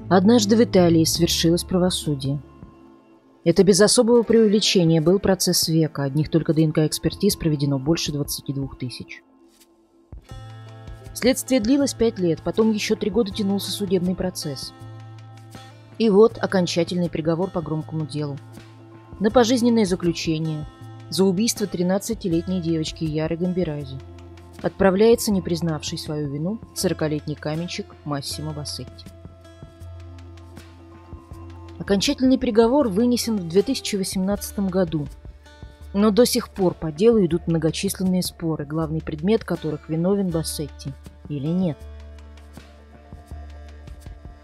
Однажды в Италии свершилось правосудие. Это без особого преувеличения был процесс века. Одних только ДНК-экспертиз проведено больше 22 тысяч. Следствие длилось 5 лет, потом еще 3 года тянулся судебный процесс. И вот окончательный приговор по громкому делу. На пожизненное заключение за убийство 13-летней девочки Яры Гамберази отправляется не признавший свою вину 40-летний каменщик Массимо Бассетти. Окончательный приговор вынесен в 2018 году, но до сих пор по делу идут многочисленные споры, главный предмет которых виновен Бассетти или нет.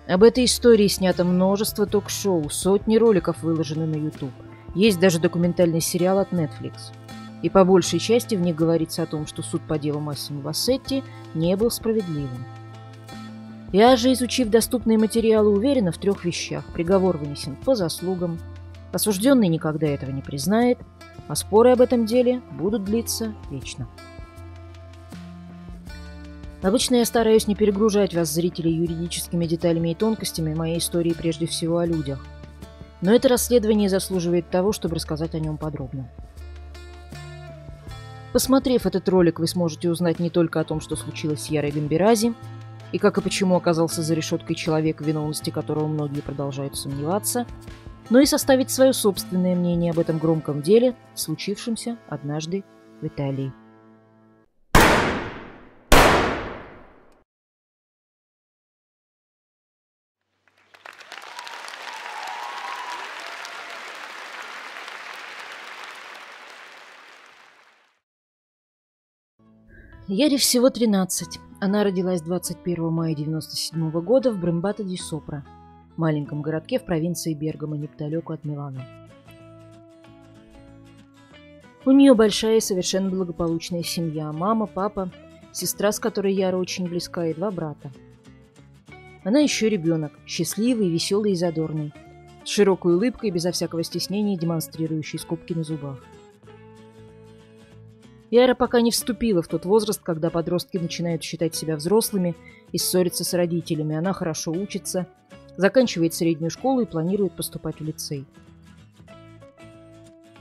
Об этой истории снято множество ток-шоу, сотни роликов выложены на YouTube. Есть даже документальный сериал от Netflix. И по большей части в них говорится о том, что суд по делу Массимо Бассетти не был справедливым. Я же, изучив доступные материалы, уверена в 3 вещах. Приговор вынесен по заслугам, осужденный никогда этого не признает, а споры об этом деле будут длиться вечно. Обычно я стараюсь не перегружать вас, зрителей, юридическими деталями и тонкостями моей истории, прежде всего о людях. Но это расследование заслуживает того, чтобы рассказать о нем подробно. Посмотрев этот ролик, вы сможете узнать не только о том, что случилось с Ярой Гамберази, и как и почему оказался за решеткой человек, в виновности которого многие продолжают сомневаться, но и составить свое собственное мнение об этом громком деле, случившемся однажды в Италии. Яре всего 13. Она родилась 21 мая 1997 года в Брембато-ди-Сопра, маленьком городке в провинции Бергамо, неподалеку от Милана. У нее большая и совершенно благополучная семья. Мама, папа, сестра, с которой Яра очень близка, и 2 брата. Она еще ребенок, счастливый, веселый и задорный, с широкой улыбкой, безо всякого стеснения, демонстрирующий скобки на зубах. Яра пока не вступила в тот возраст, когда подростки начинают считать себя взрослыми и ссориться с родителями. Она хорошо учится, заканчивает среднюю школу и планирует поступать в лицей.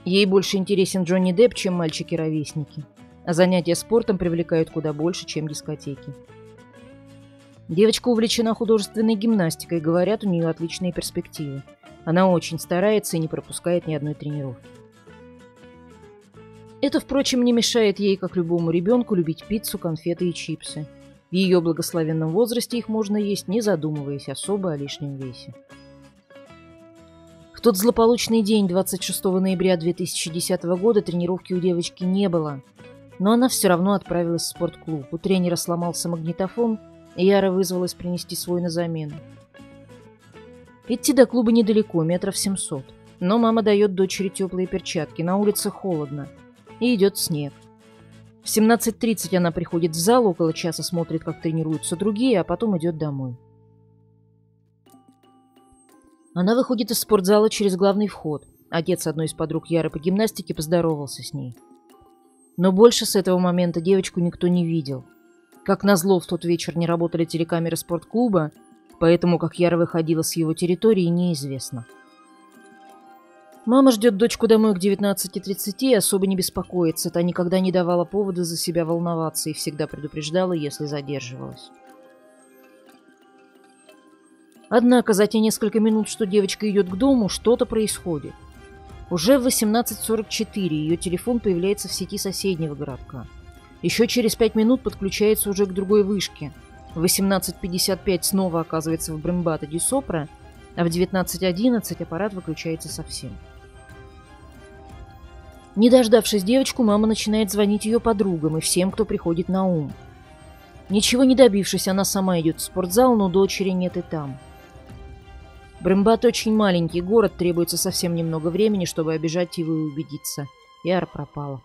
Ей больше интересен Джонни Депп, чем мальчики-ровесники, а занятия спортом привлекают куда больше, чем дискотеки. Девочка увлечена художественной гимнастикой, говорят, у нее отличные перспективы. Она очень старается и не пропускает ни одной тренировки. Это, впрочем, не мешает ей, как любому ребенку, любить пиццу, конфеты и чипсы. В ее благословенном возрасте их можно есть, не задумываясь особо о лишнем весе. В тот злополучный день, 26 ноября 2010 года, тренировки у девочки не было, но она все равно отправилась в спортклуб. У тренера сломался магнитофон, и Яра вызвалась принести свой на замену. Идти до клуба недалеко, метров 700, но мама дает дочери теплые перчатки, на улице холодно. И идет снег. В 17:30 она приходит в зал, около часа смотрит, как тренируются другие, а потом идет домой. Она выходит из спортзала через главный вход. Отец одной из подруг Яры по гимнастике поздоровался с ней. Но больше с этого момента девочку никто не видел. Как назло, в тот вечер не работали телекамеры спортклуба, поэтому как Яра выходила с его территории, неизвестно. Мама ждет дочку домой к 19:30 и особо не беспокоится. Та никогда не давала повода за себя волноваться и всегда предупреждала, если задерживалась. Однако за те несколько минут, что девочка идет к дому, что-то происходит. Уже в 18:44 ее телефон появляется в сети соседнего городка. Еще через 5 минут подключается уже к другой вышке. В 18:55 снова оказывается в Брембато-ди-Сопра, а в 19:11 аппарат выключается совсем. Не дождавшись девочку, мама начинает звонить ее подругам и всем, кто приходит на ум. Ничего не добившись, она сама идет в спортзал, но дочери нет и там. Брембато очень маленький город, требуется совсем немного времени, чтобы обижать его и убедиться. Яра пропала.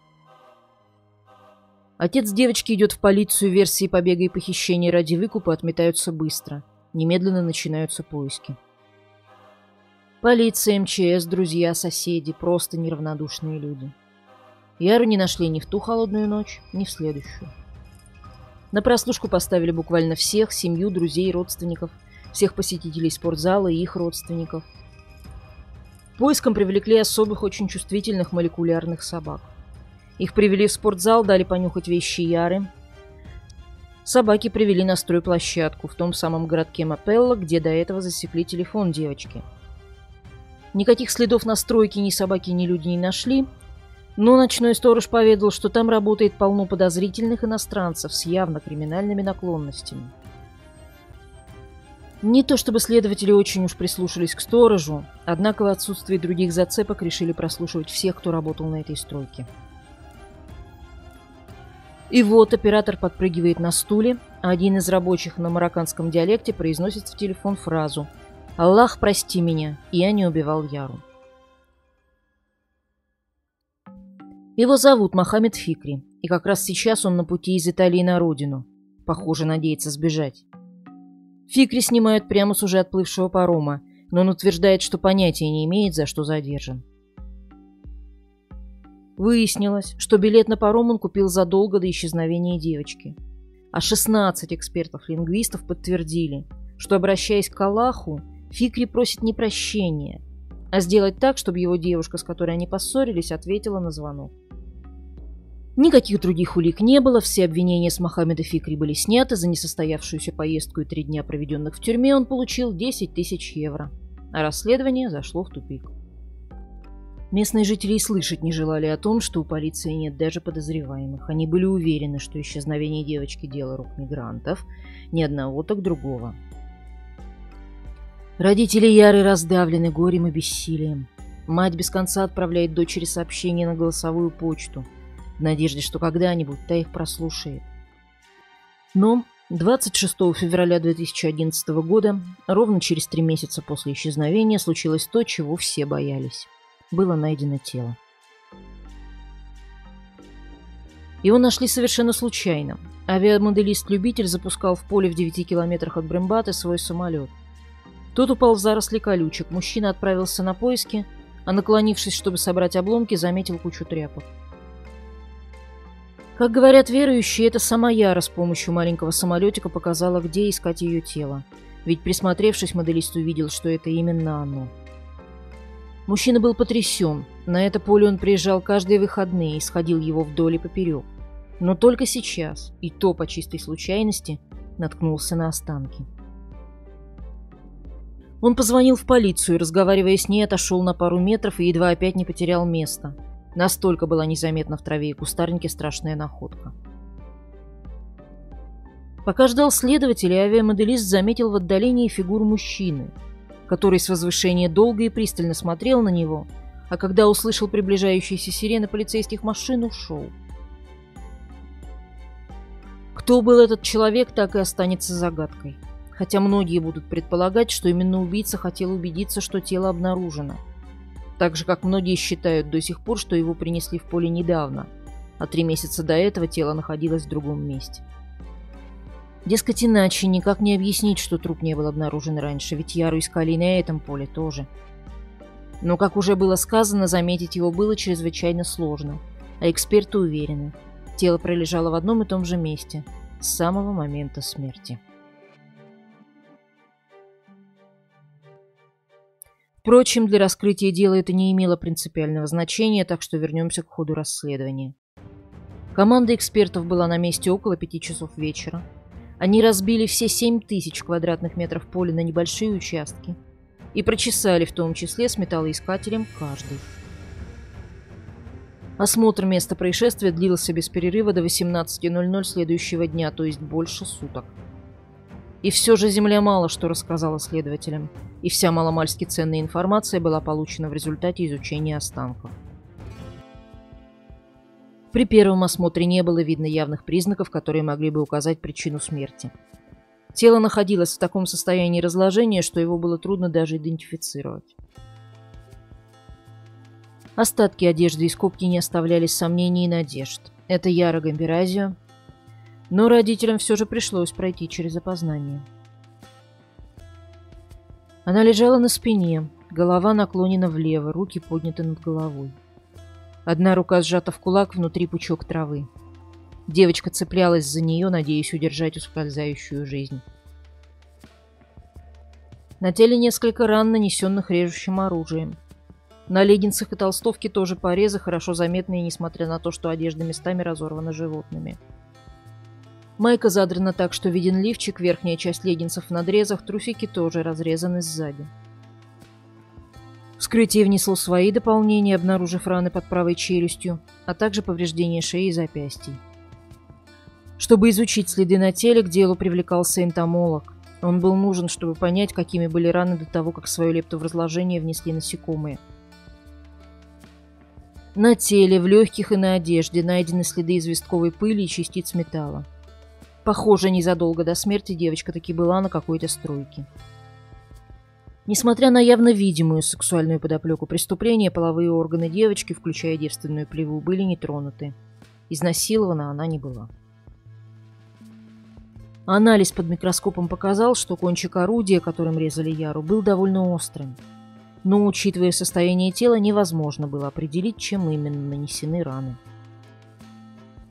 Отец девочки идет в полицию, версии побега и похищения ради выкупа отметаются быстро. Немедленно начинаются поиски. Полиция, МЧС, друзья, соседи, просто неравнодушные люди. Яру не нашли ни в ту холодную ночь, ни в следующую. На прослушку поставили буквально всех, семью, друзей, родственников. всех посетителей спортзала и их родственников. Поиском привлекли особых, очень чувствительных молекулярных собак. Их привели в спортзал, дали понюхать вещи Яры. Собаки привели на стройплощадку в том самом городке Мапелло, где до этого засекли телефон девочки. Никаких следов на стройке ни собаки, ни люди не нашли, но ночной сторож поведал, что там работает полно подозрительных иностранцев с явно криминальными наклонностями. Не то чтобы следователи очень уж прислушались к сторожу, однако в отсутствии других зацепок решили прослушивать всех, кто работал на этой стройке. И вот оператор подпрыгивает на стуле, а один из рабочих на марокканском диалекте произносит в телефон фразу «Аллах, прости меня, я не убивал Яру». Его зовут Мохаммед Фикри, и как раз сейчас он на пути из Италии на родину. Похоже, надеется сбежать. Фикри снимают прямо с уже отплывшего парома, но он утверждает, что понятия не имеет, за что задержан. Выяснилось, что билет на паром он купил задолго до исчезновения девочки. А 16 экспертов-лингвистов подтвердили, что, обращаясь к Аллаху, Фикри просит не прощения, а сделать так, чтобы его девушка, с которой они поссорились, ответила на звонок. Никаких других улик не было, все обвинения с Мохаммеда Фикри были сняты, за несостоявшуюся поездку и 3 дня, проведенных в тюрьме, он получил 10 тысяч евро, а расследование зашло в тупик. Местные жители и слышать не желали о том, что у полиции нет даже подозреваемых. Они были уверены, что исчезновение девочки – дело рук мигрантов, ни одного, так другого. Родители Яры раздавлены горем и бессилием. Мать без конца отправляет дочери сообщения на голосовую почту, в надежде, что когда-нибудь та их прослушает. Но 26 февраля 2011 года, ровно через 3 месяца после исчезновения, случилось то, чего все боялись. Было найдено тело. Его нашли совершенно случайно. Авиамоделист-любитель запускал в поле в 9 километрах от Брембаты свой самолет. Тот упал в заросли колючек. Мужчина отправился на поиски, а, наклонившись, чтобы собрать обломки, заметил кучу тряпок. Как говорят верующие, это сама Яра с помощью маленького самолетика показала, где искать ее тело. Ведь, присмотревшись, моделист увидел, что это именно оно. Мужчина был потрясен. На это поле он приезжал каждые выходные и сходил его вдоль и поперек. Но только сейчас, и то по чистой случайности, наткнулся на останки. Он позвонил в полицию, разговаривая с ней, отошел на пару метров и едва опять не потерял место. Настолько была незаметна в траве и кустарнике страшная находка. Пока ждал следователя, авиамоделист заметил в отдалении фигуру мужчины, который с возвышения долго и пристально смотрел на него, а когда услышал приближающиеся сирены полицейских машин, ушел. Кто был этот человек, так и останется загадкой. Хотя многие будут предполагать, что именно убийца хотел убедиться, что тело обнаружено. Так же, как многие считают до сих пор, что его принесли в поле недавно, а 3 месяца до этого тело находилось в другом месте. Дескать, иначе никак не объяснить, что труп не был обнаружен раньше, ведь Яру искали и на этом поле тоже. Но, как уже было сказано, заметить его было чрезвычайно сложно, а эксперты уверены, тело пролежало в одном и том же месте с самого момента смерти. Впрочем, для раскрытия дела это не имело принципиального значения, так что вернемся к ходу расследования. Команда экспертов была на месте около 5 часов вечера. Они разбили все 7000 квадратных метров поля на небольшие участки и прочесали в том числе с металлоискателем каждый. Осмотр места происшествия длился без перерыва до 18:00 следующего дня, то есть больше суток. И все же земля мало что рассказала следователям, и вся маломальски ценная информация была получена в результате изучения останков. При первом осмотре не было видно явных признаков, которые могли бы указать причину смерти. Тело находилось в таком состоянии разложения, что его было трудно даже идентифицировать. Остатки одежды и скобки не оставляли сомнений и надежд. Это Яра Гамберазио. Но родителям все же пришлось пройти через опознание. Она лежала на спине, голова наклонена влево, руки подняты над головой. Одна рука сжата в кулак, внутри пучок травы. Девочка цеплялась за нее, надеясь удержать ускользающую жизнь. На теле несколько ран, нанесенных режущим оружием. На леггинсах и толстовке тоже порезы, хорошо заметные, несмотря на то, что одежда местами разорвана животными. Майка задрана так, что виден лифчик, верхняя часть леггинсов в надрезах, трусики тоже разрезаны сзади. Вскрытие внесло свои дополнения, обнаружив раны под правой челюстью, а также повреждения шеи и запястий. Чтобы изучить следы на теле, к делу привлекался энтомолог. Он был нужен, чтобы понять, какими были раны до того, как свою лепту в разложение внесли насекомые. На теле, в легких и на одежде найдены следы известковой пыли и частиц металла. Похоже, незадолго до смерти девочка таки была на какой-то стройке. Несмотря на явно видимую сексуальную подоплеку преступления, половые органы девочки, включая девственную плеву, были не тронуты. Изнасилована она не была. Анализ под микроскопом показал, что кончик орудия, которым резали Яру, был довольно острым. Но, учитывая состояние тела, невозможно было определить, чем именно нанесены раны.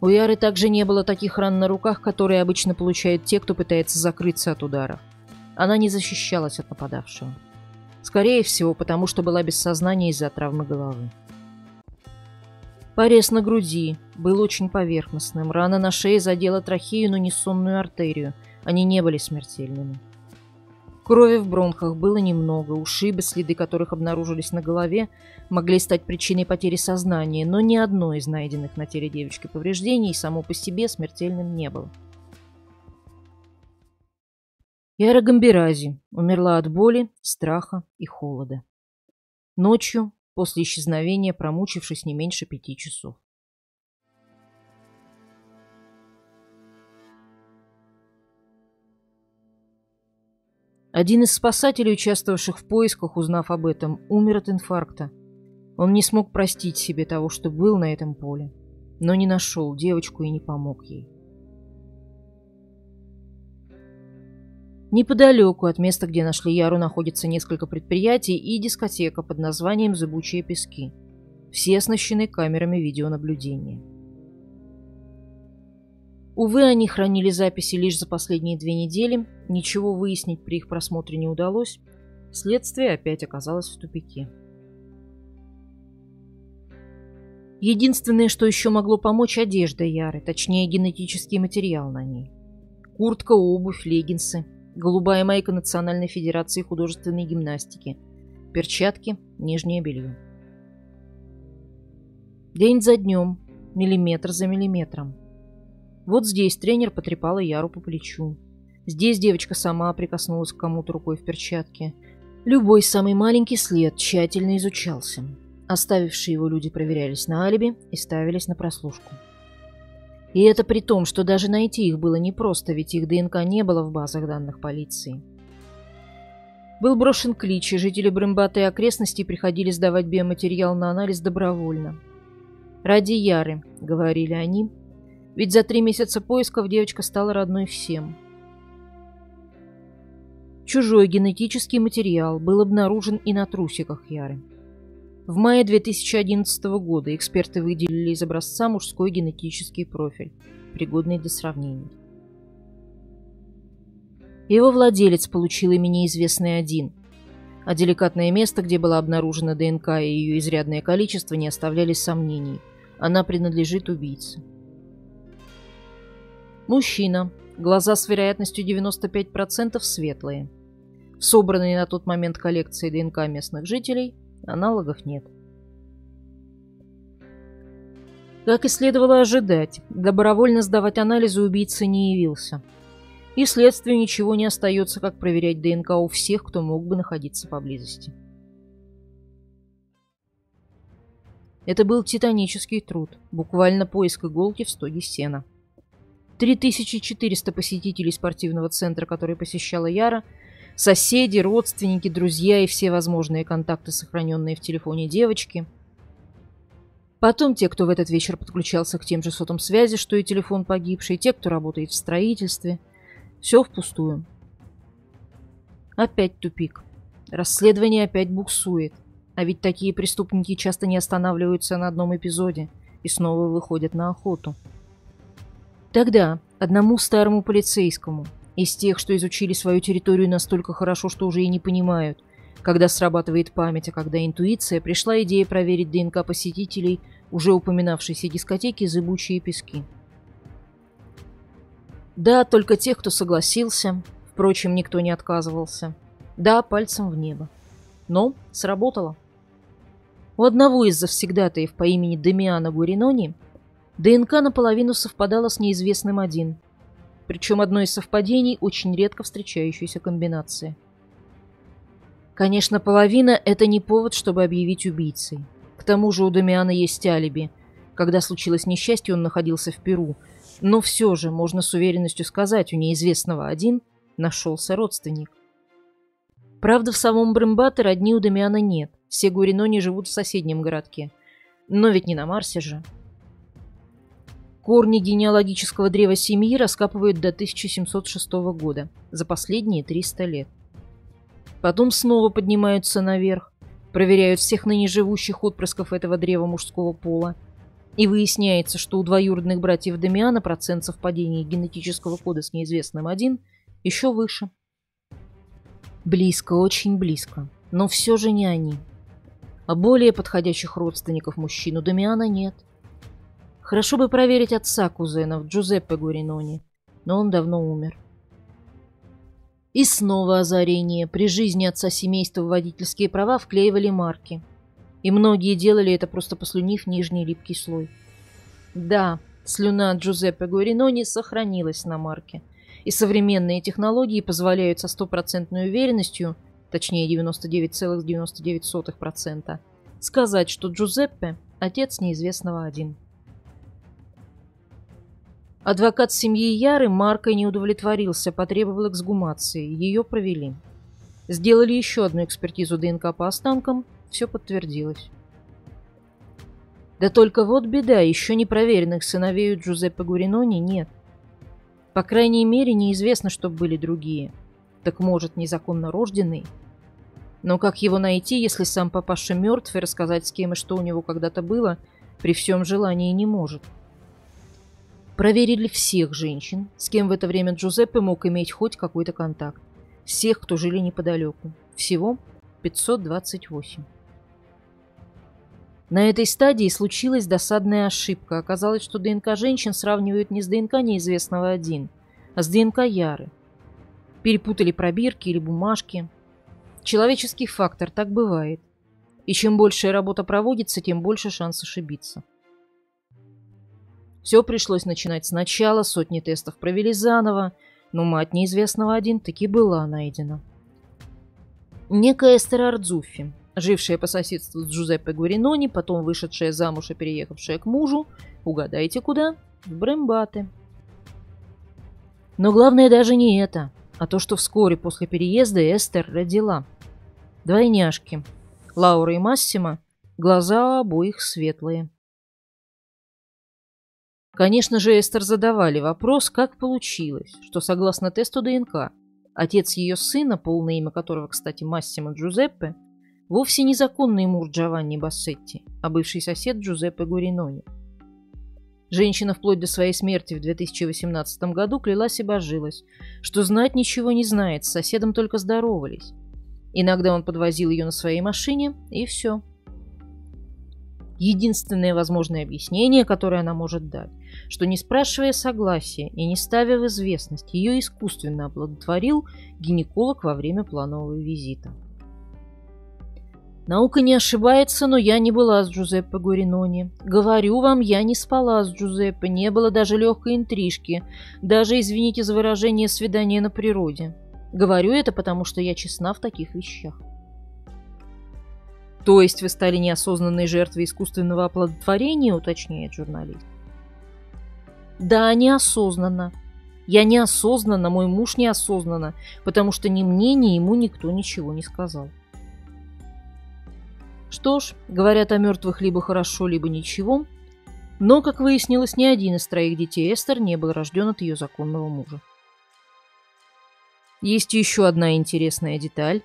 У Яры также не было таких ран на руках, которые обычно получают те, кто пытается закрыться от ударов. Она не защищалась от нападавшего. Скорее всего, потому что была без сознания из-за травмы головы. Порез на груди был очень поверхностным. Рана на шее задела трахею, но не сонную артерию. Они не были смертельными. Крови в бронхах было немного. Ушибы, следы которых обнаружились на голове, могли стать причиной потери сознания, но ни одно из найденных на теле девочки повреждений само по себе смертельным не было. Яра Гамбирази умерла от боли, страха и холода. Ночью, после исчезновения, промучившись не меньше 5 часов. Один из спасателей, участвовавших в поисках, узнав об этом, умер от инфаркта. Он не смог простить себе того, что был на этом поле, но не нашел девочку и не помог ей. Неподалеку от места, где нашли Яру, находится несколько предприятий и дискотека под названием «Зыбучие пески». Все оснащены камерами видеонаблюдения. Увы, они хранили записи лишь за последние 2 недели, ничего выяснить при их просмотре не удалось, следствие опять оказалось в тупике. Единственное, что еще могло помочь, одежда Яры, точнее генетический материал на ней. Куртка, обувь, леггинсы, голубая майка Национальной Федерации художественной гимнастики, перчатки, нижнее белье. День за днем, миллиметр за миллиметром. Вот здесь тренер потрепала Яру по плечу. Здесь девочка сама прикоснулась к кому-то рукой в перчатке. Любой самый маленький след тщательно изучался. Оставившие его люди проверялись на алиби и ставились на прослушку. И это при том, что даже найти их было непросто, ведь их ДНК не было в базах данных полиции. Был брошен клич, и жители Брымбата и окрестностей приходили сдавать биоматериал на анализ добровольно. «Ради Яры», — говорили они, ведь за 3 месяца поисков девочка стала родной всем. Чужой генетический материал был обнаружен и на трусиках Яры. В мае 2011 года эксперты выделили из образца мужской генетический профиль, пригодный для сравнений. Его владелец получил имя неизвестный один, а деликатное место, где была обнаружена ДНК и ее изрядное количество, не оставляли сомнений. Она принадлежит убийце. Мужчина, глаза с вероятностью 95% светлые. В собранной на тот момент коллекции ДНК местных жителей аналогов нет. Как и следовало ожидать, добровольно сдавать анализы убийца не явился. И следствию ничего не остается, как проверять ДНК у всех, кто мог бы находиться поблизости. Это был титанический труд, буквально поиск иголки в стоге сена. 3400 посетителей спортивного центра, который посещала Яра, соседи, родственники, друзья и все возможные контакты, сохраненные в телефоне девочки. Потом те, кто в этот вечер подключался к тем же сотовым связи, что и телефон погибшей, те, кто работает в строительстве. Все впустую. Опять тупик. Расследование опять буксует. А ведь такие преступники часто не останавливаются на одном эпизоде и снова выходят на охоту. Тогда одному старому полицейскому, Из тех, что изучили свою территорию настолько хорошо, что уже и не понимают, когда срабатывает память, а когда интуиция, пришла идея проверить ДНК посетителей уже упоминавшейся дискотеки «Зыбучие пески». Да, только тех, кто согласился. Впрочем, никто не отказывался. Да, пальцем в небо. Но сработало. У одного из завсегдатаев по имени Дамиано Гуринони ДНК наполовину совпадала с неизвестным один. Причем одно из совпадений – очень редко встречающаяся комбинация. Конечно, половина – это не повод, чтобы объявить убийцей. К тому же у Дамиано есть алиби. Когда случилось несчастье, он находился в Перу. Но все же, можно с уверенностью сказать, у неизвестного один нашелся родственник. Правда, в самом Брембате родни у Дамиано нет. Все Гуринони живут в соседнем городке. Но ведь не на Марсе же. Корни генеалогического древа семьи раскапывают до 1706 года, за последние 300 лет. Потом снова поднимаются наверх, проверяют всех ныне живущих отпрысков этого древа мужского пола, и выясняется, что у двоюродных братьев Дамиано процент совпадения генетического кода с неизвестным один еще выше. Близко, очень близко, но все же не они. А более подходящих родственников мужчин у Дамиано нет. Хорошо бы проверить отца кузенов, Джузеппе Гуринони, но он давно умер. И снова озарение. При жизни отца семейства в водительские права вклеивали марки. И многие делали это, просто послюнив нижний липкий слой. Да, слюна Джузеппе Гуринони сохранилась на марке. И современные технологии позволяют со стопроцентной уверенностью, точнее 99,99%, сказать, что Джузеппе – отец неизвестного один. Адвокат семьи Яры маркой не удовлетворился, потребовал эксгумации. Ее провели. Сделали еще одну экспертизу ДНК по останкам, все подтвердилось. Да только вот беда, еще не проверенных сыновей у Джузеппе Гуринони нет. По крайней мере, неизвестно, что были другие. Так может, незаконно рожденный? Но как его найти, если сам папаша мертв, и рассказать, с кем и что у него когда-то было, при всем желании не может? Проверили всех женщин, с кем в это время Джузеппе мог иметь хоть какой-то контакт. Всех, кто жили неподалеку. Всего 528. На этой стадии случилась досадная ошибка. Оказалось, что ДНК женщин сравнивают не с ДНК неизвестного один, а с ДНК Яры. Перепутали пробирки или бумажки. Человеческий фактор, так бывает. И чем большая работа проводится, тем больше шанс ошибиться. Все пришлось начинать сначала, сотни тестов провели заново, но мать неизвестного один таки была найдена. Некая Эстер Ардзуффи, жившая по соседству с Джузеппе Гуринони, потом вышедшая замуж и переехавшая к мужу, угадайте куда? В Брембате. Но главное даже не это, а то, что вскоре после переезда Эстер родила. Двойняшки. Лаура и Массимо, глаза обоих светлые. Конечно же, Эстер задавали вопрос, как получилось, что, согласно тесту ДНК, отец ее сына, полное имя которого, кстати, Массимо Джузеппе, вовсе не законный муж Джованни Бассетти, а бывший сосед Джузеппе Гуринони. Женщина вплоть до своей смерти в 2018 году клялась и божилась, что знать ничего не знает, с соседом только здоровались. Иногда он подвозил ее на своей машине, и все. Единственное возможное объяснение, которое она может дать, что не спрашивая согласия и не ставя в известность, ее искусственно оплодотворил гинеколог во время планового визита. Наука не ошибается, но я не была с Джузеппе Гуринони. Говорю вам, я не спала с Джузеппе, не было даже легкой интрижки, даже, извините за выражение, свидания на природе. Говорю это, потому что я честна в таких вещах. То есть вы стали неосознанной жертвой искусственного оплодотворения, уточняет журналист. Да, неосознанно. Я неосознанно, мой муж неосознанно, потому что ни мне, ни ему никто ничего не сказал. Что ж, говорят о мертвых либо хорошо, либо ничего, но, как выяснилось, ни один из троих детей Эстер не был рожден от ее законного мужа. Есть еще одна интересная деталь.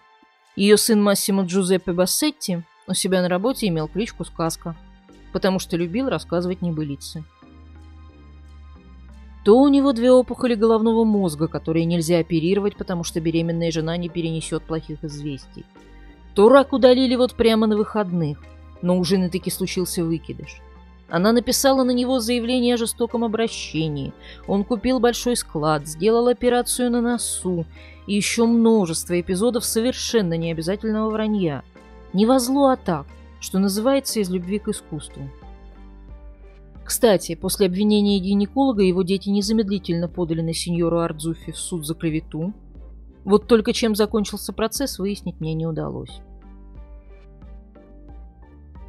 Ее сын Массимо Джузеппе Бассетти у себя на работе имел кличку Сказка, потому что любил рассказывать небылицы. то у него 2 опухоли головного мозга, которые нельзя оперировать, потому что беременная жена не перенесет плохих известий, то рак удалили вот прямо на выходных, но у жены таки случился выкидыш. Она написала на него заявление о жестоком обращении, он купил большой склад, сделал операцию на носу и еще множество эпизодов совершенно необязательного вранья. Не во зло, а так, что называется, из любви к искусству. Кстати, после обвинения гинеколога его дети незамедлительно подали на сеньору Ардзуффи в суд за клевету. Вот только чем закончился процесс, выяснить мне не удалось.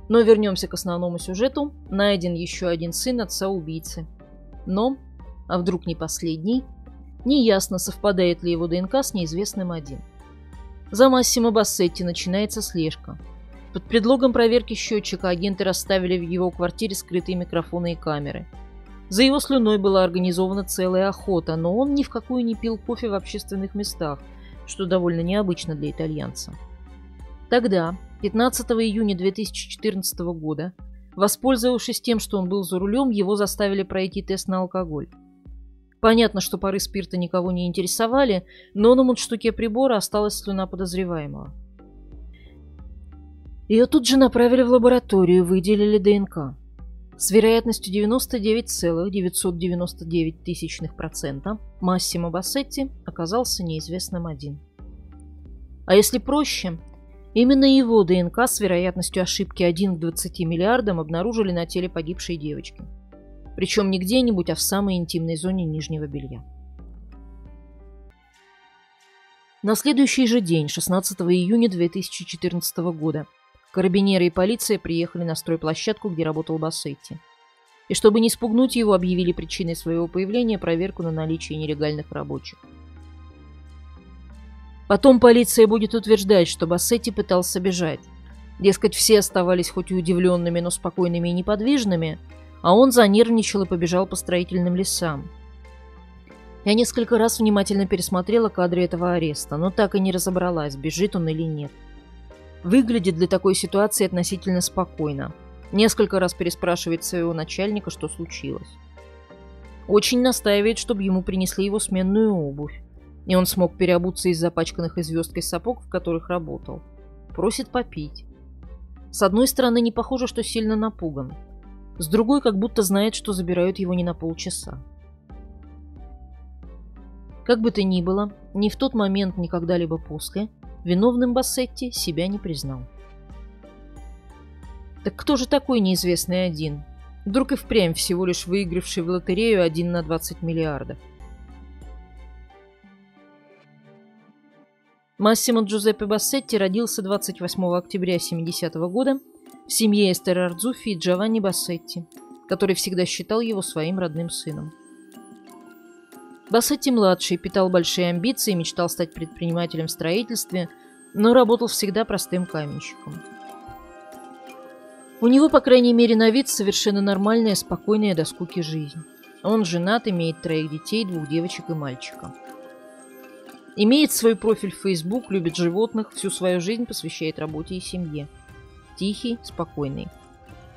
Но вернемся к основному сюжету. Найден еще один сын отца-убийцы. Но, а вдруг не последний, неясно, совпадает ли его ДНК с неизвестным один. За Массимо Бассетти начинается слежка. Под предлогом проверки счетчика агенты расставили в его квартире скрытые микрофоны и камеры. За его слюной была организована целая охота, но он ни в какую не пил кофе в общественных местах, что довольно необычно для итальянца. Тогда, 15 июня 2014 года, воспользовавшись тем, что он был за рулем, его заставили пройти тест на алкоголь. Понятно, что пары спирта никого не интересовали, но на мундштуке прибора осталась слюна подозреваемого. Ее тут же направили в лабораторию, выделили ДНК. С вероятностью 99,999% Массимо Бассетти оказался неизвестным один. А если проще, именно его ДНК с вероятностью ошибки 1 к 20 миллиардам обнаружили на теле погибшей девочки. Причем не где-нибудь, а в самой интимной зоне нижнего белья. На следующий же день, 16 июня 2014 года, карабинеры и полиция приехали на стройплощадку, где работал Бассетти. И чтобы не спугнуть его, объявили причиной своего появления проверку на наличие нелегальных рабочих. Потом полиция будет утверждать, что Бассетти пытался бежать. Дескать, все оставались хоть и удивленными, но спокойными и неподвижными, а он занервничал и побежал по строительным лесам. Я несколько раз внимательно пересмотрела кадры этого ареста, но так и не разобралась, бежит он или нет. Выглядит для такой ситуации относительно спокойно. Несколько раз переспрашивает своего начальника, что случилось. Очень настаивает, чтобы ему принесли его сменную обувь, и он смог переобуться из запачканных и звездкой сапог, в которых работал. Просит попить. С одной стороны, не похоже, что сильно напуган. С другой, как будто знает, что забирают его не на полчаса. Как бы то ни было, ни в тот момент, ни когда-либо после, виновным Бассетти себя не признал. Так кто же такой неизвестный один? Вдруг и впрямь всего лишь выигравший в лотерею 1 на 20 миллиардов. Массимо Джузеппе Бассетти родился 28 октября 1970 года в семье Эстера Ардзуффи и Джованни Бассетти, который всегда считал его своим родным сыном. Бассетти-младший питал большие амбиции и мечтал стать предпринимателем в строительстве, но работал всегда простым каменщиком. У него, по крайней мере, на вид совершенно нормальная, спокойная до скуки жизнь. Он женат, имеет 3 детей, 2 девочек и мальчика. Имеет свой профиль в Facebook, любит животных, всю свою жизнь посвящает работе и семье. Тихий, спокойный.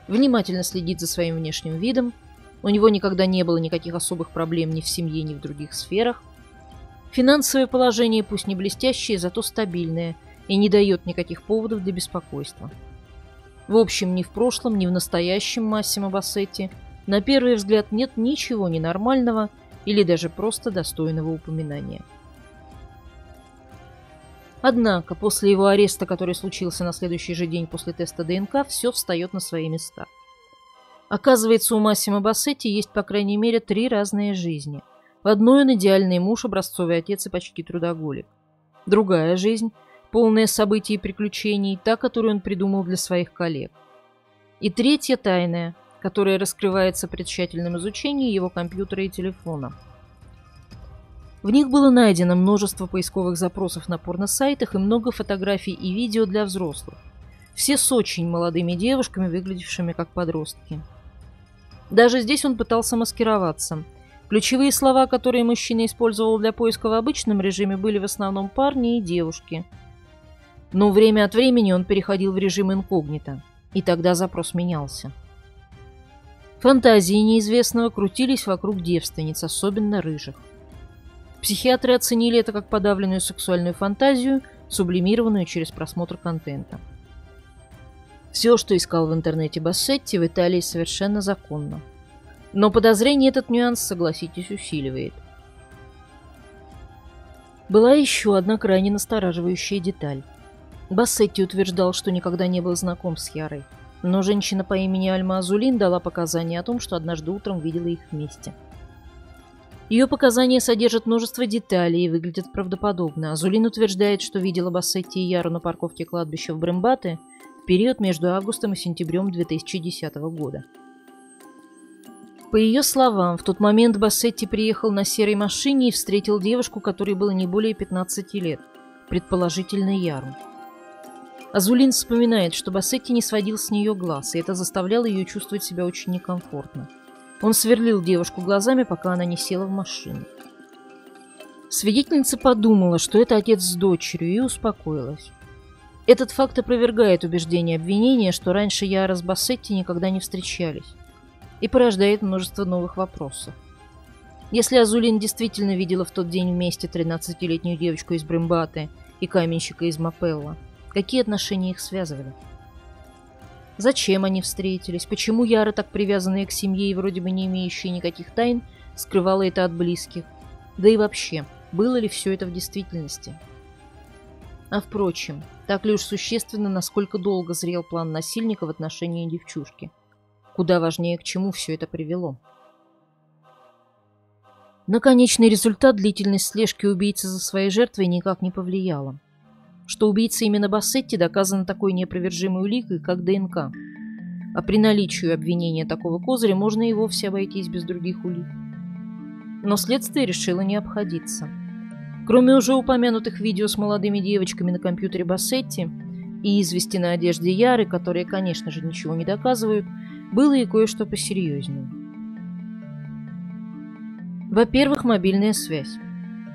Внимательно следит за своим внешним видом. У него никогда не было никаких особых проблем ни в семье, ни в других сферах. Финансовое положение пусть не блестящее, зато стабильное и не дает никаких поводов для беспокойства. В общем, ни в прошлом, ни в настоящем Массимо Бассетти на первый взгляд нет ничего ненормального или даже просто достойного упоминания. Однако, после его ареста, который случился на следующий же день после теста ДНК, все встает на свои места. Оказывается, у Массимо Бассетти есть по крайней мере 3 разные жизни. В одной он идеальный муж, образцовый отец и почти трудоголик. Другая жизнь, полная событий и приключений, та, которую он придумал для своих коллег. И третья тайная, которая раскрывается при тщательном изучении его компьютера и телефона. В них было найдено множество поисковых запросов на порносайтах и много фотографий и видео для взрослых. Все с очень молодыми девушками, выглядевшими как подростки. Даже здесь он пытался маскироваться. Ключевые слова, которые мужчина использовал для поиска в обычном режиме, были в основном парни и девушки. Но время от времени он переходил в режим инкогнито, и тогда запрос менялся. Фантазии неизвестного крутились вокруг девственниц, особенно рыжих. Психиатры оценили это как подавленную сексуальную фантазию, сублимированную через просмотр контента. Все, что искал в интернете Бассетти, в Италии совершенно законно. Но подозрение этот нюанс, согласитесь, усиливает. Была еще одна крайне настораживающая деталь. Бассетти утверждал, что никогда не был знаком с Ярой, но женщина по имени Альма Азулин дала показания о том, что однажды утром видела их вместе. Ее показания содержат множество деталей и выглядят правдоподобно. Азулин утверждает, что видела Бассетти и Яру на парковке кладбища в Брембате в период между августом и сентябрем 2010 года. По ее словам, в тот момент Бассетти приехал на серой машине и встретил девушку, которой было не более 15 лет, предположительно Яру. Азулин вспоминает, что Бассетти не сводил с нее глаз, и это заставляло ее чувствовать себя очень некомфортно. Он сверлил девушку глазами, пока она не села в машину. Свидетельница подумала, что это отец с дочерью, и успокоилась. Этот факт опровергает убеждение обвинения, что раньше Яра с Бассетти никогда не встречались, и порождает множество новых вопросов. Если Азулин действительно видела в тот день вместе 13-летнюю девочку из Брембате и каменщика из Мапелла, какие отношения их связывали? Зачем они встретились? Почему Яра, так привязанная к семье и вроде бы не имеющая никаких тайн, скрывала это от близких? Да и вообще, было ли все это в действительности? А впрочем, так ли уж существенно, насколько долго зрел план насильника в отношении девчушки? Куда важнее, к чему все это привело? На конечный результат длительность слежки убийцы за своей жертвой никак не повлияла. Что убийца именно Бассетти доказано такой неопровержимой уликой, как ДНК. А при наличии обвинения такого козыря можно и вовсе обойтись без других улик. Но следствие решило не обходиться. Кроме уже упомянутых видео с молодыми девочками на компьютере Бассетти и извести на одежде Яры, которые, конечно же, ничего не доказывают, было и кое-что посерьезнее. Во-первых, мобильная связь.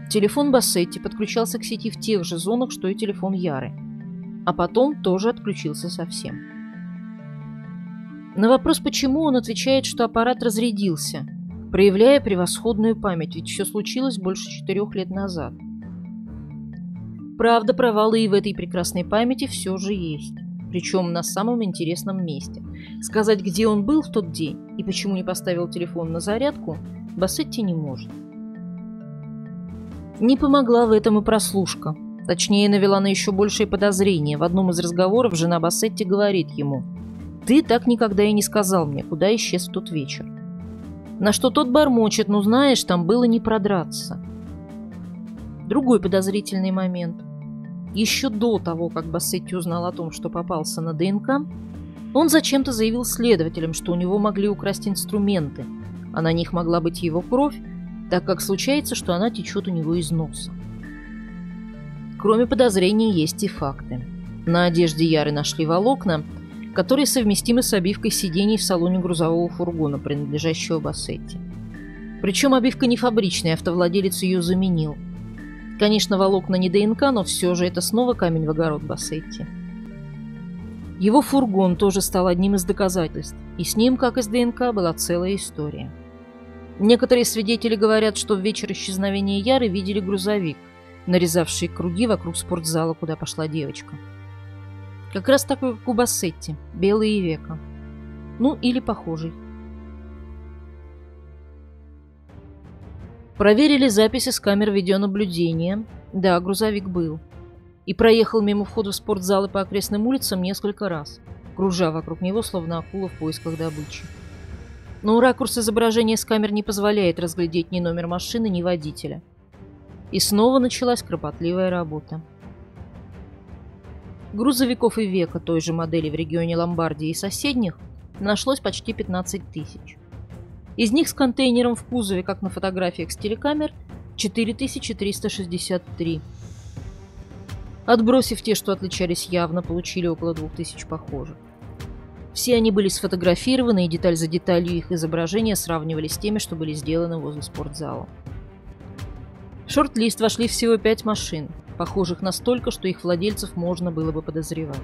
Телефон Бассетти подключался к сети в тех же зонах, что и телефон Яры, а потом тоже отключился совсем. На вопрос, почему, он отвечает, что аппарат разрядился, проявляя превосходную память, ведь все случилось больше 4 лет назад. Правда, провалы и в этой прекрасной памяти все же есть, причем на самом интересном месте. Сказать, где он был в тот день и почему не поставил телефон на зарядку, Бассетти не может. Не помогла в этом и прослушка. Точнее, навела на еще большее подозрение. В одном из разговоров жена Бассетти говорит ему: «Ты так никогда и не сказал мне, куда исчез в тот вечер». На что тот бормочет: «Ну знаешь, там было не продраться». Другой подозрительный момент. Еще до того, как Бассетти узнал о том, что попался на ДНК, он зачем-то заявил следователям, что у него могли украсть инструменты, а на них могла быть его кровь, так как случается, что она течет у него из носа. Кроме подозрений, есть и факты. На одежде Яры нашли волокна, которые совместимы с обивкой сидений в салоне грузового фургона, принадлежащего Бассетти. Причем обивка не фабричная, автовладелец ее заменил. Конечно, волокна не ДНК, но все же это снова камень в огород Бассетти. Его фургон тоже стал одним из доказательств, и с ним, как и с ДНК, была целая история. Некоторые свидетели говорят, что в вечер исчезновения Яры видели грузовик, нарезавший круги вокруг спортзала, куда пошла девочка. Как раз такой, как у Бассетти, белый и века. Ну, или похожий. Проверили записи с камер видеонаблюдения. Да, грузовик был. И проехал мимо входа в спортзал и по окрестным улицам несколько раз, кружа вокруг него, словно акула в поисках добычи. Но ракурс изображения с камер не позволяет разглядеть ни номер машины, ни водителя. И снова началась кропотливая работа. Грузовиков и века той же модели в регионе Ломбардии и соседних нашлось почти 15 тысяч. Из них с контейнером в кузове, как на фотографиях с телекамер, 4363. Отбросив те, что отличались явно, получили около 2000 похожих. Все они были сфотографированы, и деталь за деталью их изображения сравнивали с теми, что были сделаны возле спортзала. В шорт-лист вошли всего 5 машин, похожих настолько, что их владельцев можно было бы подозревать.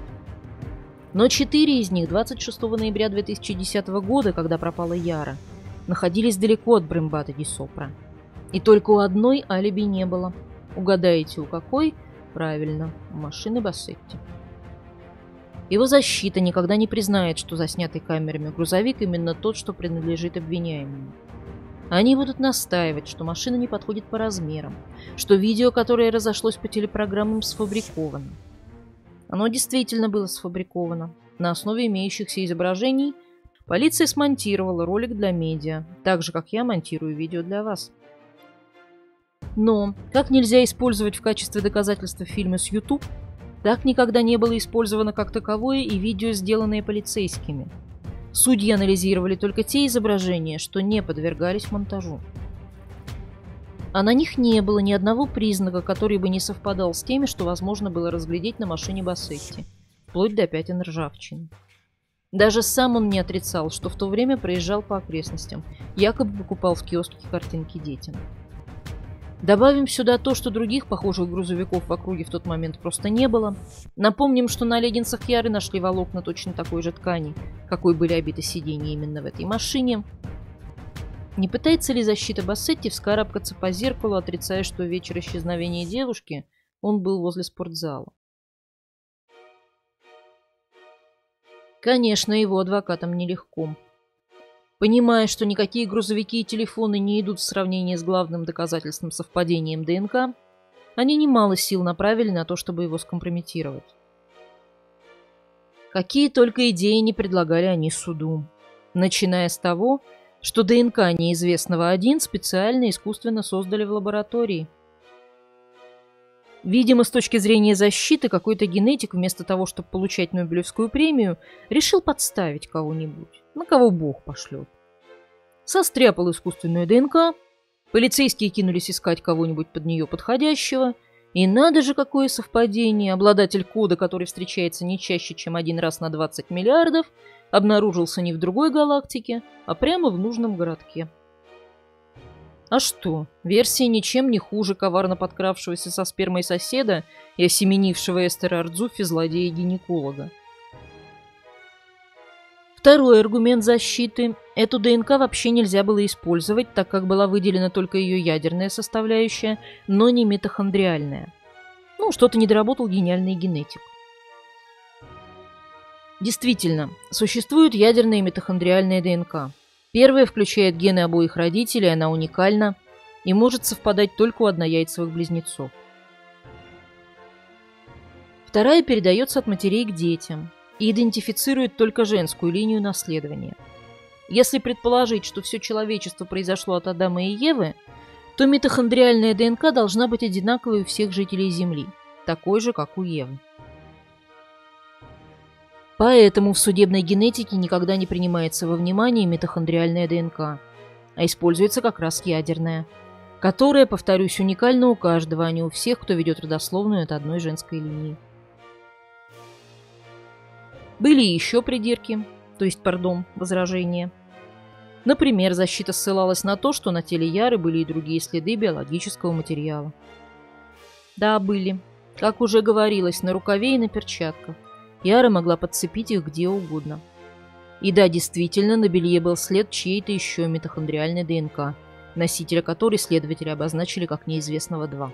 Но 4 из них 26 ноября 2010 года, когда пропала Яра, находились далеко от Брембата ди Сопра. И только у одной алиби не было. Угадаете, у какой? Правильно, у машины Бассетти. Его защита никогда не признает, что заснятый камерами грузовик именно тот, что принадлежит обвиняемому. Они будут настаивать, что машина не подходит по размерам, что видео, которое разошлось по телепрограммам, сфабриковано. Оно действительно было сфабриковано. На основе имеющихся изображений полиция смонтировала ролик для медиа, так же, как я монтирую видео для вас. Но, как нельзя использовать в качестве доказательства фильмы с YouTube, так никогда не было использовано как таковое и видео, сделанные полицейскими. Судьи анализировали только те изображения, что не подвергались монтажу. А на них не было ни одного признака, который бы не совпадал с теми, что возможно было разглядеть на машине Бассетти, вплоть до пятен ржавчины. Даже сам он не отрицал, что в то время проезжал по окрестностям, якобы покупал в киоске картинки детям. Добавим сюда то, что других похожих грузовиков в округе в тот момент просто не было. Напомним, что на леггинсах Яры нашли волокна точно такой же ткани, какой были обиты сиденья именно в этой машине. Не пытается ли защита Бассетти вскарабкаться по зеркалу, отрицая, что в вечер исчезновения девушки он был возле спортзала? Конечно, его адвокатам нелегко. Понимая, что никакие грузовики и телефоны не идут в сравнение с главным доказательством совпадением ДНК, они немало сил направили на то, чтобы его скомпрометировать. Какие только идеи не предлагали они суду. Начиная с того, что ДНК неизвестного 1 специально искусственно создали в лаборатории. Видимо, с точки зрения защиты, какой-то генетик, вместо того, чтобы получать Нобелевскую премию, решил подставить кого-нибудь, на кого Бог пошлет. Состряпал искусственную ДНК, полицейские кинулись искать кого-нибудь под нее подходящего, и надо же, какое совпадение, обладатель кода, который встречается не чаще, чем 1 раз на 20 миллиардов, обнаружился не в другой галактике, а прямо в нужном городке. А что, версия ничем не хуже коварно подкравшегося со спермой соседа и осеменившего Эстера Ардзуфи злодея-гинеколога. Второй аргумент защиты – эту ДНК вообще нельзя было использовать, так как была выделена только ее ядерная составляющая, но не митохондриальная. Ну, что-то не доработал гениальный генетик. Действительно, существует ядерная и митохондриальная ДНК. Первая включает гены обоих родителей, она уникальна и может совпадать только у однояйцевых близнецов. Вторая передается от матерей к детям и идентифицирует только женскую линию наследования. Если предположить, что все человечество произошло от Адама и Евы, то митохондриальная ДНК должна быть одинаковой у всех жителей Земли, такой же, как у Евы. Поэтому в судебной генетике никогда не принимается во внимание митохондриальная ДНК, а используется как раз ядерная, которая, повторюсь, уникальна у каждого, а не у всех, кто ведет родословную от одной женской линии. Были и еще придирки, возражения. Например, защита ссылалась на то, что на теле Яры были и другие следы биологического материала. Да, были. Как уже говорилось, на рукаве и на перчатках. Яра могла подцепить их где угодно. И да, действительно, на белье был след чьей-то еще митохондриальной ДНК, носителя которой следователи обозначили как неизвестного 2.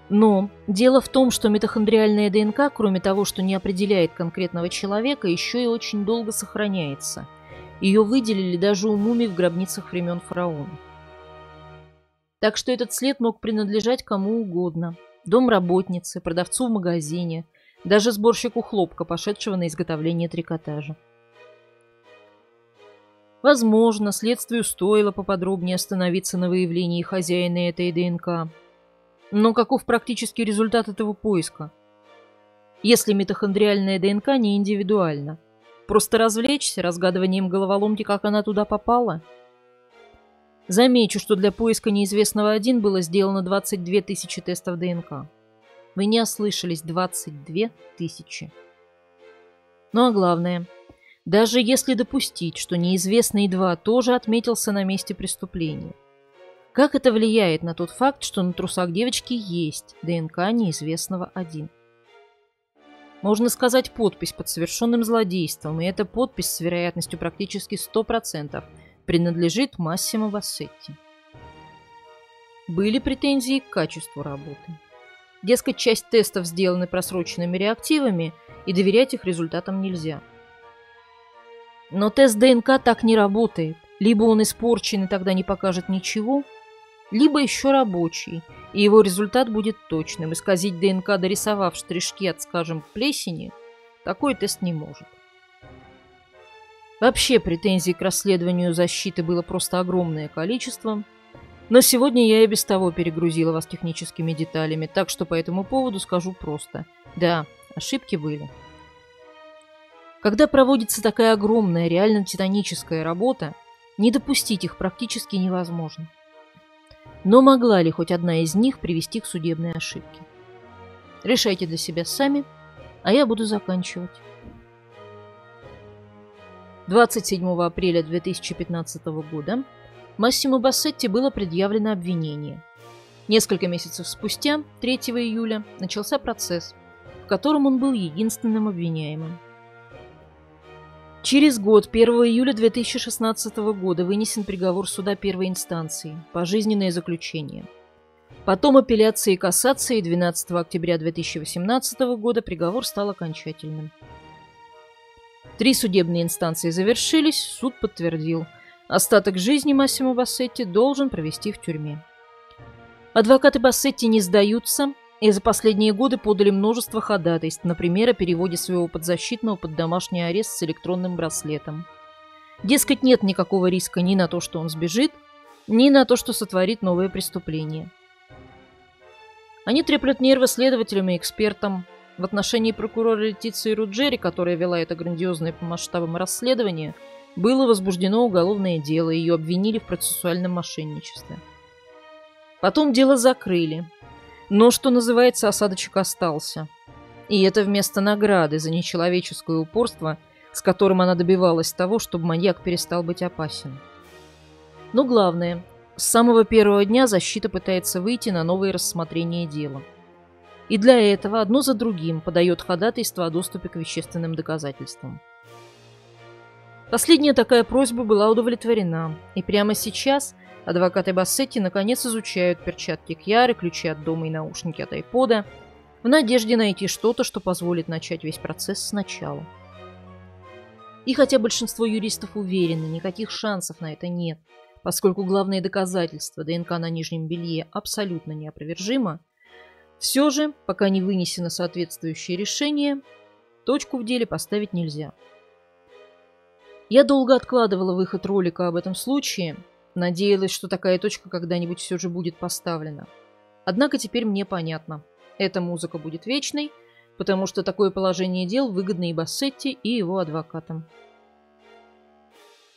Но дело в том, что митохондриальная ДНК, кроме того, что не определяет конкретного человека, еще и очень долго сохраняется. Ее выделили даже у мумий в гробницах времен фараона. Так что этот след мог принадлежать кому угодно. Домработнице, продавцу в магазине, даже сборщику хлопка, пошедшего на изготовление трикотажа. Возможно, следствию стоило поподробнее остановиться на выявлении хозяина этой ДНК. Но каков практический результат этого поиска? Если митохондриальная ДНК не индивидуальна, просто развлечься разгадыванием головоломки, как она туда попала? Замечу, что для поиска неизвестного 1 было сделано 22 тысячи тестов ДНК. Вы не ослышались, 22 тысячи. Ну а главное, даже если допустить, что неизвестный 2 тоже отметился на месте преступления, как это влияет на тот факт, что на трусах девочки есть ДНК неизвестного 1? Можно сказать, подпись под совершенным злодейством, и эта подпись с вероятностью практически 100% принадлежит Массимо Бассетти. Были претензии к качеству работы. Дескать, часть тестов сделаны просроченными реактивами, и доверять их результатам нельзя. Но тест ДНК так не работает. Либо он испорчен и тогда не покажет ничего, либо еще рабочий, и его результат будет точным. Исказить ДНК, дорисовав штришки от, скажем, плесени, такой тест не может. Вообще претензий к расследованию защиты было просто огромное количество, но сегодня я и без того перегрузила вас техническими деталями, так что по этому поводу скажу просто. Да, ошибки были. Когда проводится такая огромная, реально титаническая работа, не допустить их практически невозможно. Но могла ли хоть одна из них привести к судебной ошибке? Решайте для себя сами, а я буду заканчивать. 27 апреля 2015 года Массимо Бассетти было предъявлено обвинение. Несколько месяцев спустя, 3 июля, начался процесс, в котором он был единственным обвиняемым. Через год, 1 июля 2016 года, вынесен приговор суда первой инстанции – пожизненное заключение. Потом апелляции и кассации, 12 октября 2018 года приговор стал окончательным. 3 судебные инстанции завершились, суд подтвердил. Остаток жизни Массимо Бассетти должен провести в тюрьме. Адвокаты Бассетти не сдаются и за последние годы подали множество ходатайств, например, о переводе своего подзащитного под домашний арест с электронным браслетом. Дескать, нет никакого риска ни на то, что он сбежит, ни на то, что сотворит новое преступление. Они треплют нервы следователям и экспертам. В отношении прокурора Летиции Руджери, которая вела это грандиозное по масштабам расследование, было возбуждено уголовное дело, ее обвинили в процессуальном мошенничестве. Потом дело закрыли. Но, что называется, осадочек остался. И это вместо награды за нечеловеческое упорство, с которым она добивалась того, чтобы маньяк перестал быть опасен. Но главное, с самого первого дня защита пытается выйти на новое рассмотрение дела. И для этого одно за другим подает ходатайство о доступе к вещественным доказательствам. Последняя такая просьба была удовлетворена, и прямо сейчас адвокаты Бассетти наконец изучают перчатки Кьяры, ключи от дома и наушники от айпода, в надежде найти что-то, что позволит начать весь процесс сначала. И хотя большинство юристов уверены, никаких шансов на это нет, поскольку главное доказательство ДНК на нижнем белье абсолютно неопровержимо, все же, пока не вынесено соответствующее решение, точку в деле поставить нельзя. Я долго откладывала выход ролика об этом случае, надеялась, что такая точка когда-нибудь все же будет поставлена. Однако теперь мне понятно. Эта музыка будет вечной, потому что такое положение дел выгодно и Бассетти, и его адвокатам.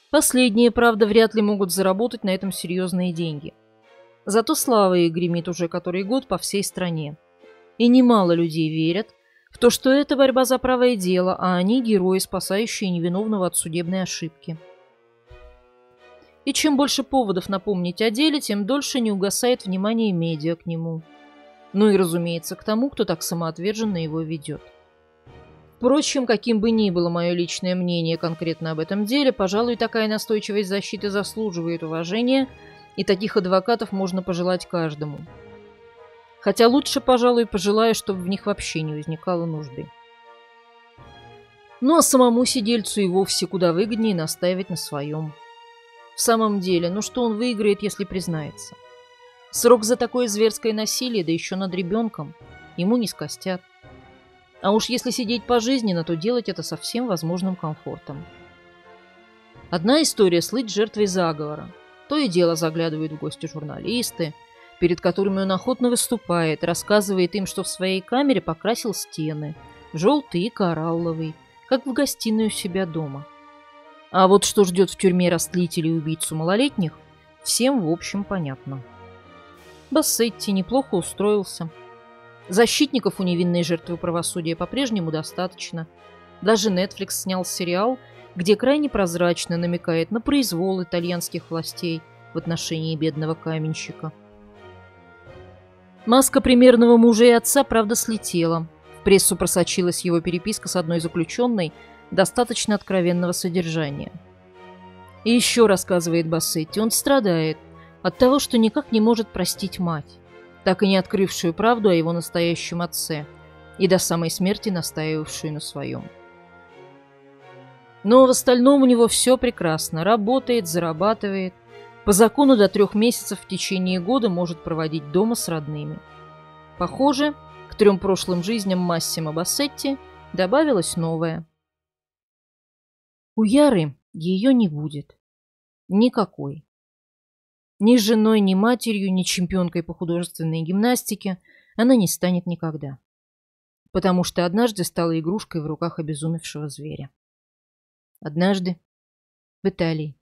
Последние, правда, вряд ли могут заработать на этом серьезные деньги. Зато слава их гремит уже который год по всей стране. И немало людей верят в то, что это борьба за правое дело, а они герои, спасающие невиновного от судебной ошибки. И чем больше поводов напомнить о деле, тем дольше не угасает внимание медиа к нему. Ну и, разумеется, к тому, кто так самоотверженно его ведет. Впрочем, каким бы ни было мое личное мнение конкретно об этом деле, пожалуй, такая настойчивость защиты заслуживает уважения, и таких адвокатов можно пожелать каждому. Хотя лучше, пожалуй, пожелаю, чтобы в них вообще не возникало нужды. Ну а самому сидельцу и вовсе куда выгоднее настаивать на своем. В самом деле, ну что он выиграет, если признается? Срок за такое зверское насилие, да еще над ребенком, ему не скостят. А уж если сидеть пожизненно, то делать это со всем возможным комфортом. Одна история слыть жертвой заговора. То и дело заглядывают в гости журналисты, перед которыми он охотно выступает, рассказывает им, что в своей камере покрасил стены, в желтый и коралловый, как в гостиной у себя дома. А вот что ждет в тюрьме растлителей и убийцу малолетних, всем в общем понятно. Бассетти неплохо устроился. Защитников у невинной жертвы правосудия по-прежнему достаточно. Даже Netflix снял сериал, где крайне прозрачно намекает на произвол итальянских властей в отношении бедного каменщика. Маска примерного мужа и отца, правда, слетела. В прессу просочилась его переписка с одной заключенной достаточно откровенного содержания. И еще, рассказывает Бассетти, он страдает от того, что никак не может простить мать, так и не открывшую правду о его настоящем отце и до самой смерти настаивавшую на своем. Но в остальном у него все прекрасно. Работает, зарабатывает. По закону до 3 месяцев в течение года может проводить дома с родными. Похоже, к 3 прошлым жизням Массимо Бассетти добавилось новое. У Яры ее не будет. Никакой. Ни женой, ни матерью, ни чемпионкой по художественной гимнастике она не станет никогда. Потому что однажды стала игрушкой в руках обезумевшего зверя. Однажды в Италии.